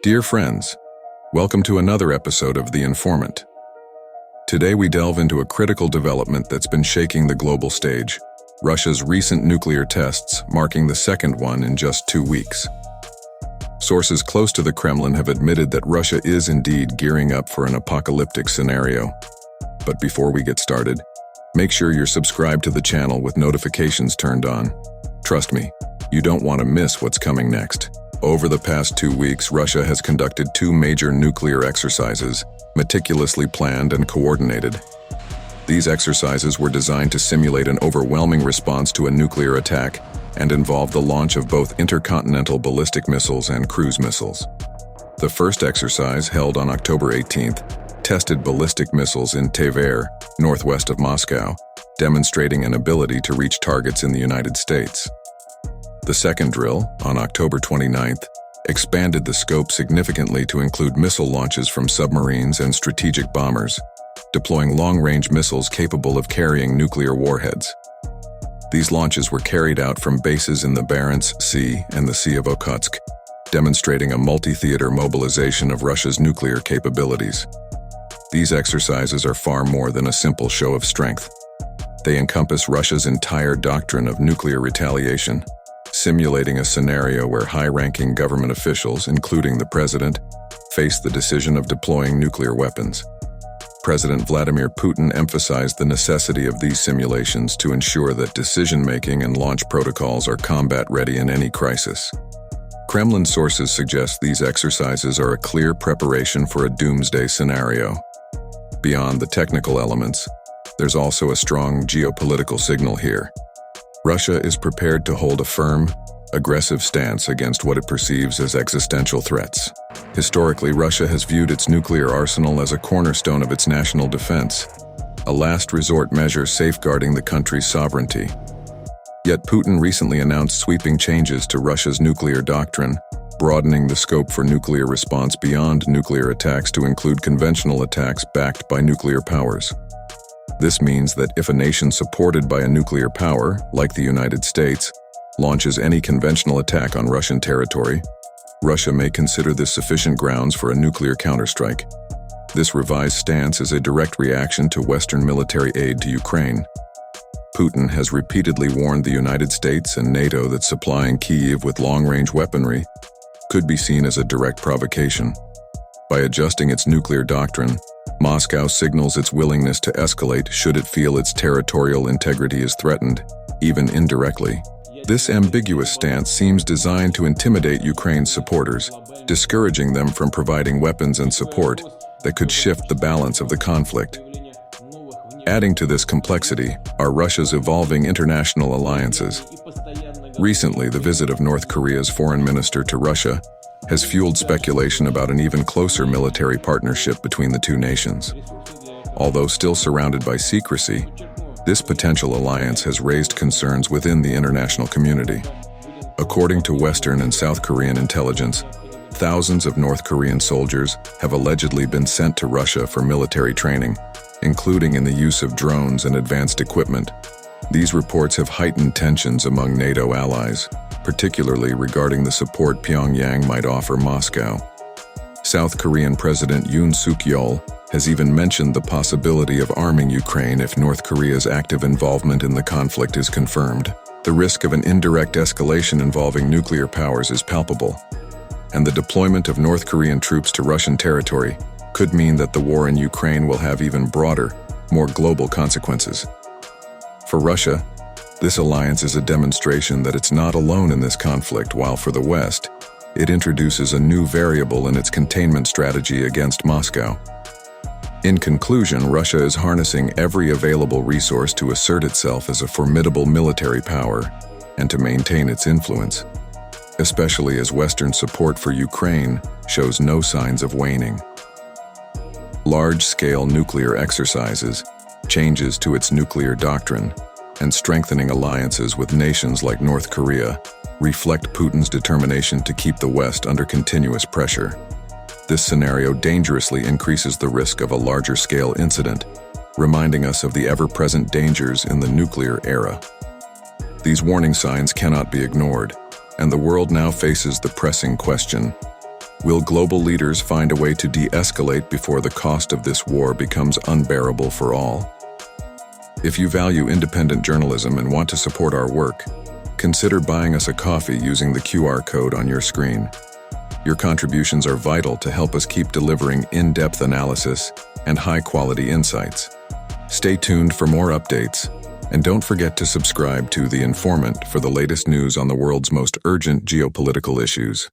Dear friends, welcome to another episode of The Informant. Today we delve into a critical development that's been shaking the global stage, Russia's recent nuclear tests, marking the second one in just 2 weeks. Sources close to the Kremlin have admitted that Russia is indeed gearing up for an apocalyptic scenario. But before we get started, make sure you're subscribed to the channel with notifications turned on. Trust me, you don't want to miss what's coming next. Over the past 2 weeks, Russia has conducted 2 major nuclear exercises, meticulously planned and coordinated. These exercises were designed to simulate an overwhelming response to a nuclear attack and involve the launch of both intercontinental ballistic missiles and cruise missiles. The first exercise, held on October 18th, tested ballistic missiles in Tver, northwest of Moscow, demonstrating an ability to reach targets in the United States. The second drill, on October 29th, expanded the scope significantly to include missile launches from submarines and strategic bombers, deploying long-range missiles capable of carrying nuclear warheads. These launches were carried out from bases in the Barents Sea and the Sea of Okhotsk, demonstrating a multi-theater mobilization of Russia's nuclear capabilities. These exercises are far more than a simple show of strength. They encompass Russia's entire doctrine of nuclear retaliation, simulating a scenario where high-ranking government officials, including the president, face the decision of deploying nuclear weapons. President Vladimir Putin emphasized the necessity of these simulations to ensure that decision-making and launch protocols are combat-ready in any crisis. Kremlin sources suggest these exercises are a clear preparation for a doomsday scenario. Beyond the technical elements, there's also a strong geopolitical signal here. Russia is prepared to hold a firm, aggressive stance against what it perceives as existential threats. Historically, Russia has viewed its nuclear arsenal as a cornerstone of its national defense, a last resort measure safeguarding the country's sovereignty. Yet Putin recently announced sweeping changes to Russia's nuclear doctrine, broadening the scope for nuclear response beyond nuclear attacks to include conventional attacks backed by nuclear powers. This means that if a nation supported by a nuclear power, like the United States, launches any conventional attack on Russian territory, Russia may consider this sufficient grounds for a nuclear counterstrike. This revised stance is a direct reaction to Western military aid to Ukraine. Putin has repeatedly warned the United States and NATO that supplying Kyiv with long-range weaponry could be seen as a direct provocation. By adjusting its nuclear doctrine, Moscow signals its willingness to escalate should it feel its territorial integrity is threatened, even indirectly. This ambiguous stance seems designed to intimidate Ukraine's supporters, discouraging them from providing weapons and support that could shift the balance of the conflict. Adding to this complexity are Russia's evolving international alliances. Recently, the visit of North Korea's foreign minister to Russia has fueled speculation about an even closer military partnership between the two nations. Although still surrounded by secrecy, this potential alliance has raised concerns within the international community. According to Western and South Korean intelligence, thousands of North Korean soldiers have allegedly been sent to Russia for military training, including in the use of drones and advanced equipment. These reports have heightened tensions among NATO allies, particularly regarding the support Pyongyang might offer Moscow. South Korean President Suk-yeol has even mentioned the possibility of arming Ukraine if North Korea's active involvement in the conflict is confirmed. The risk of an indirect escalation involving nuclear powers is palpable, and the deployment of North Korean troops to Russian territory could mean that the war in Ukraine will have even broader, more global consequences. For Russia, this alliance is a demonstration that it's not alone in this conflict, while for the West, it introduces a new variable in its containment strategy against Moscow. In conclusion, Russia is harnessing every available resource to assert itself as a formidable military power and to maintain its influence, especially as Western support for Ukraine shows no signs of waning. Large-scale nuclear exercises, changes to its nuclear doctrine, and strengthening alliances with nations like North Korea reflect Putin's determination to keep the West under continuous pressure. This scenario dangerously increases the risk of a larger-scale incident, reminding us of the ever-present dangers in the nuclear era. These warning signs cannot be ignored, and the world now faces the pressing question: Will global leaders find a way to de-escalate before the cost of this war becomes unbearable for all? If you value independent journalism and want to support our work, consider buying us a coffee using the QR code on your screen. Your contributions are vital to help us keep delivering in-depth analysis and high-quality insights. Stay tuned for more updates, and don't forget to subscribe to The Informant for the latest news on the world's most urgent geopolitical issues.